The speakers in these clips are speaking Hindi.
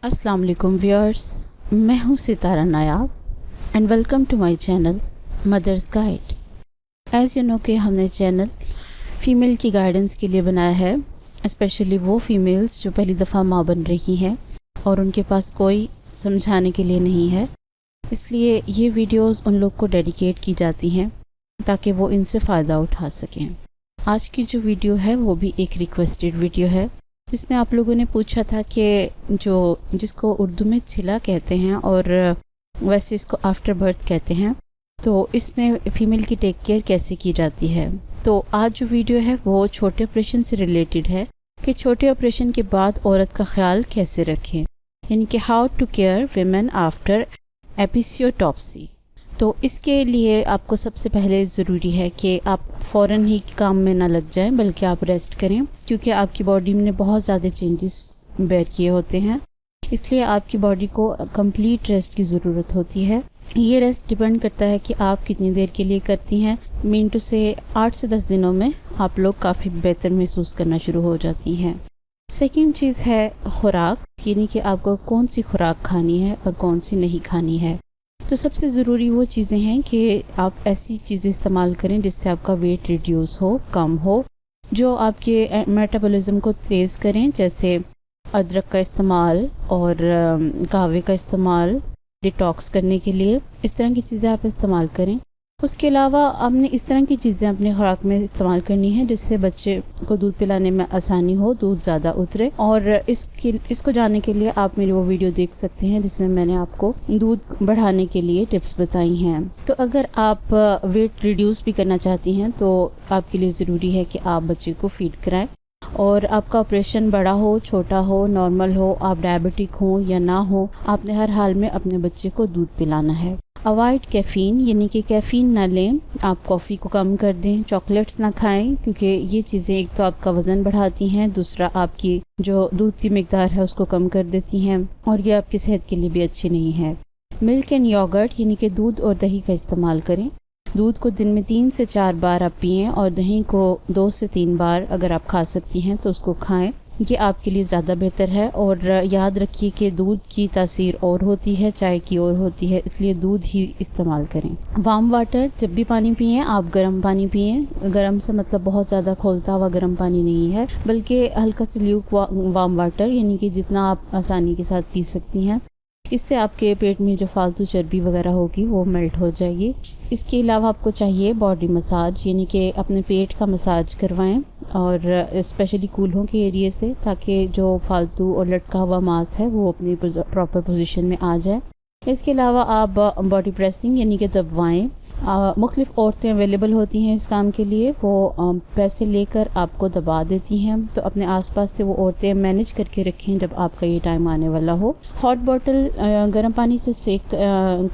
अस्सलाम वालेकुम व्यूअर्स, मैं हूं Sitara Nayab and welcome to my channel mothers guide. As you know कि हमने चैनल फ़ीमेल की गाइडेंस के लिए बनाया है, स्पेशली वो फ़ीमेल्स जो पहली दफ़ा माँ बन रही हैं और उनके पास कोई समझाने के लिए नहीं है। इसलिए ये वीडियोस उन लोग को डेडिकेट की जाती हैं ताकि वो इनसे फ़ायदा उठा सकें। आज की जो वीडियो है वो भी एक रिक्वेस्टेड वीडियो है, जिसमें आप लोगों ने पूछा था कि जिसको उर्दू में छिला कहते हैं और वैसे इसको आफ्टर बर्थ कहते हैं, तो इसमें फ़ीमेल की टेक केयर कैसे की जाती है। तो आज जो वीडियो है वो छोटे ऑपरेशन से रिलेटेड है कि छोटे ऑपरेशन के बाद औरत का ख्याल कैसे रखें, यानी कि how to care women after episiotomy. तो इसके लिए आपको सबसे पहले ज़रूरी है कि आप फ़ौरन ही काम में ना लग जाएं, बल्कि आप रेस्ट करें, क्योंकि आपकी बॉडी में बहुत ज़्यादा चेंजेस बेयर किए होते हैं। इसलिए आपकी बॉडी को कंप्लीट रेस्ट की ज़रूरत होती है। ये रेस्ट डिपेंड करता है कि आप कितनी देर के लिए करती हैं। मीन टू से 8 से 10 दिनों में आप लोग काफ़ी बेहतर महसूस करना शुरू हो जाती हैं। सेकेंड चीज़ है खुराक, यानी कि आपको कौन सी खुराक खानी है और कौन सी नहीं खानी है। तो सबसे ज़रूरी वो चीज़ें हैं कि आप ऐसी चीज़ें इस्तेमाल करें जिससे आपका वेट रिड्यूस हो, कम हो, जो आपके मेटाबॉलिज्म को तेज़ करें, जैसे अदरक का इस्तेमाल और कहवे का इस्तेमाल डिटॉक्स करने के लिए। इस तरह की चीज़ें आप इस्तेमाल करें। उसके अलावा आपने इस तरह की चीज़ें अपनी खुराक में इस्तेमाल करनी है जिससे बच्चे को दूध पिलाने में आसानी हो, दूध ज़्यादा उतरे। और इसको जानने के लिए आप मेरी वो वीडियो देख सकते हैं जिसमें मैंने आपको दूध बढ़ाने के लिए टिप्स बताई हैं। तो अगर आप वेट रिड्यूस भी करना चाहती हैं तो आपके लिए ज़रूरी है कि आप बच्चे को फीड कराएं। और आपका ऑपरेशन बड़ा हो, छोटा हो, नॉर्मल हो, आप डायबिटिक हो या ना हो, आपने हर हाल में अपने बच्चे को दूध पिलाना है। अवॉइड कैफ़ीन, यानी कि कैफ़ीन ना लें। आप कॉफ़ी को कम कर दें, चॉकलेट्स ना खाएं, क्योंकि ये चीज़ें एक तो आपका वज़न बढ़ाती हैं, दूसरा आपकी जो दूध की मिकदार है उसको कम कर देती हैं और ये आपकी सेहत के लिए भी अच्छी नहीं है। मिल्क एंड योगर्ट, यानी कि दूध और दही का इस्तेमाल करें। दूध को दिन में 3 से 4 बार आप पिएं और दही को 2 से 3 बार अगर आप खा सकती हैं तो उसको खाएं। ये आपके लिए ज़्यादा बेहतर है। और याद रखिए कि दूध की तासीर और होती है, चाय की और होती है, इसलिए दूध ही इस्तेमाल करें। वार्म वाटर, जब भी पानी पिएं आप गर्म पानी पिएं। गर्म से मतलब बहुत ज़्यादा खौलता हुआ गर्म पानी नहीं है, बल्कि हल्का से ल्यूक वार्म वाटर, यानी कि जितना आप आसानी के साथ पी सकती हैं। इससे आपके पेट में जो फालतू चर्बी वगैरह होगी वो मेल्ट हो जाएगी। इसके अलावा आपको चाहिए बॉडी मसाज, यानी कि अपने पेट का मसाज करवाएं और स्पेशली कूल्हों के एरिए से, ताकि जो फालतू और लटका हुआ मांस है वो अपनी प्रॉपर पोजीशन में आ जाए। इसके अलावा आप बॉडी प्रेसिंग, यानी कि दबाएं। मुख्तलिफ औरतें अवेलेबल होती हैं इस काम के लिए, वो पैसे लेकर आपको दबा देती हैं। तो अपने आसपास से वो औरतें मैनेज करके रखें जब आपका ये टाइम आने वाला हो। हॉट बॉटल, गर्म पानी से सेक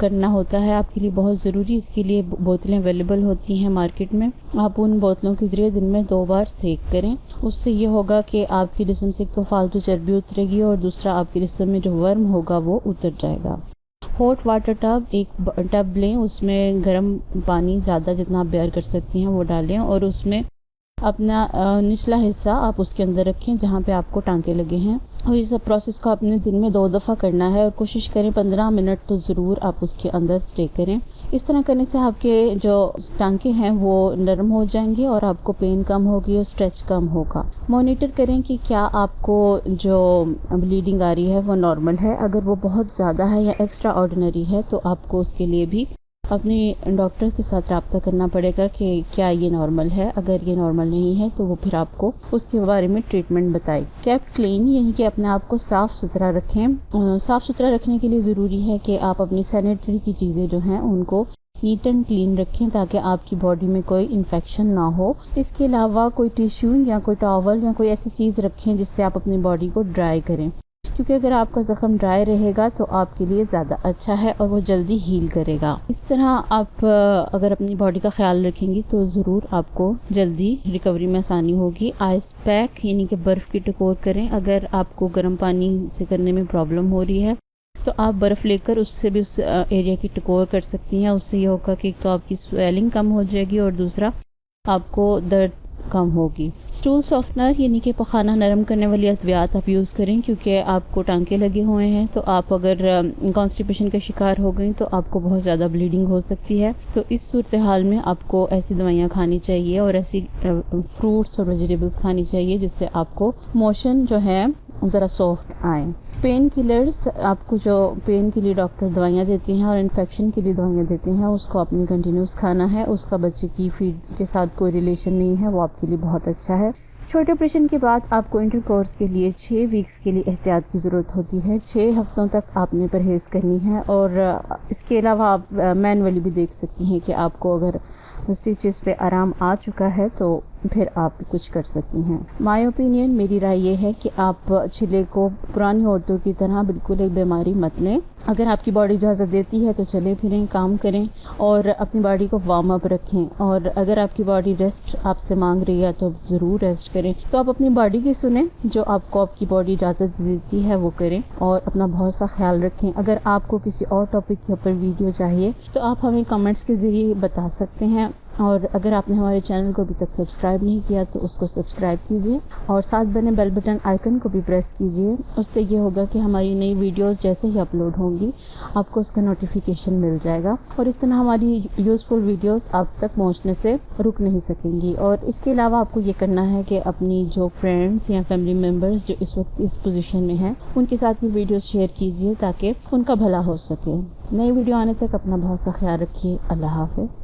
करना होता है आपके लिए बहुत ज़रूरी। इसके लिए बोतलें अवेलेबल होती हैं मार्केट में। आप उन बोतलों के ज़रिए दिन में 2 बार सेक करें। उससे ये होगा कि आपकी जिस्म से तो फालतू चर्बी उतरेगी और दूसरा आपके जिस्म में जो वर्म होगा वो उतर जाएगा। हॉट वाटर टब, एक टब लें, उसमें गर्म पानी ज़्यादा जितना आप बेयर कर सकती हैं वो डालें और उसमें अपना निचला हिस्सा आप उसके अंदर रखें जहाँ पे आपको टांके लगे हैं। और इस प्रोसेस को आपने दिन में 2 दफ़ा करना है और कोशिश करें 15 मिनट तो ज़रूर आप उसके अंदर स्टे करें। इस तरह करने से आपके जो टांके हैं वो नरम हो जाएंगे और आपको पेन कम होगी और स्ट्रेच कम होगा। मॉनिटर करें कि क्या आपको जो ब्लीडिंग आ रही है वो नॉर्मल है। अगर वो बहुत ज़्यादा है या एक्स्ट्रा ऑर्डिनरी है तो आपको उसके लिए भी अपने डॉक्टर के साथ रब्ता करना पड़ेगा कि क्या ये नॉर्मल है। अगर ये नॉर्मल नहीं है तो वो फिर आपको उसके बारे में ट्रीटमेंट बताए। कीप क्लीन, यानी कि अपने आप को साफ़ सुथरा रखें। साफ़ सुथरा रखने के लिए ज़रूरी है कि आप अपनी सैनिटरी की चीज़ें जो हैं उनको नीट एंड क्लीन रखें ताकि आपकी बॉडी में कोई इन्फेक्शन ना हो। इसके अलावा कोई टिश्यू या कोई टॉवल या कोई ऐसी चीज़ रखें जिससे आप अपनी बॉडी को ड्राई करें, क्योंकि अगर आपका ज़ख्म ड्राई रहेगा तो आपके लिए ज़्यादा अच्छा है और वो जल्दी हील करेगा। इस तरह आप अगर अपनी बॉडी का ख्याल रखेंगी तो ज़रूर आपको जल्दी रिकवरी में आसानी होगी। आइस पैक, यानी कि बर्फ़ की टकोर करें। अगर आपको गर्म पानी से करने में प्रॉब्लम हो रही है तो आप बर्फ़ लेकर उससे भी उस एरिया की टकोर कर सकती हैं। उससे ये होगा कि एक तो आपकी स्वेलिंग कम हो जाएगी और दूसरा आपको दर्द कम होगी। स्टूल सॉफ्टनर यानी कि पखाना नरम करने वाली अद्वियात आप यूज़ करें, क्योंकि आपको टांके लगे हुए हैं तो आप अगर कॉन्स्टिपेशन का शिकार हो गई तो आपको बहुत ज़्यादा ब्लीडिंग हो सकती है। तो इस सूरत हाल में आपको ऐसी दवाइयाँ खानी चाहिए और ऐसी फ्रूट्स और वेजिटेबल्स खानी चाहिए जिससे आपको मोशन जो है ज़रा सॉफ्ट आए। पेन किलर्स, आपको जो पेन के लिए डॉक्टर दवाइयाँ देते हैं और इन्फेक्शन के लिए दवाइयाँ देते हैं उसको आपने कंटिन्यूस खाना है। उसका बच्चे की फीड के साथ कोई रिलेशन नहीं है, वो आपके लिए बहुत अच्छा है। छोटे ऑपरेशन के बाद आपको इंटरकोर्स के लिए 6 वीक्स के लिए एहतियात की ज़रूरत होती है। 6 हफ्तों तक आपने परहेज़ करनी है। और इसके अलावा आप मैनुअली भी देख सकती हैं कि आपको अगर स्टिचेस पे आराम आ चुका है तो फिर आप कुछ कर सकती हैं। माय ओपिनियन, मेरी राय ये है कि आप छिले को पुरानी औरतों की तरह बिल्कुल एक बीमारी मत लें। अगर आपकी बॉडी इजाज़त देती है तो चलें फिरें, काम करें और अपनी बॉडी को वार्म अप रखें। और अगर आपकी बॉडी रेस्ट आपसे मांग रही है तो ज़रूर रेस्ट करें। तो आप अपनी बॉडी की सुने, जो आपको आपकी बॉडी इजाज़त देती है वो करें और अपना बहुत सा ख्याल रखें। अगर आपको किसी और टॉपिक के ऊपर वीडियो चाहिए तो आप हमें कमेंट्स के ज़रिए बता सकते हैं। और अगर आपने हमारे चैनल को अभी तक सब्सक्राइब नहीं किया तो उसको सब्सक्राइब कीजिए और साथ बने बेल बटन आइकन को भी प्रेस कीजिए। उससे ये होगा कि हमारी नई वीडियोस जैसे ही अपलोड होंगी आपको उसका नोटिफिकेशन मिल जाएगा और इस तरह हमारी यूज़फुल वीडियोस आप तक पहुंचने से रुक नहीं सकेंगी। और इसके अलावा आपको ये करना है कि अपनी जो फ्रेंड्स या फैमिली मेम्बर्स जो इस वक्त इस पोजीशन में हैं उनके साथ ये वीडियोस शेयर कीजिए ताकि उनका भला हो सके। नई वीडियो आने तक अपना बहुत सा ख्याल रखिए। अल्लाह हाफ़िज़।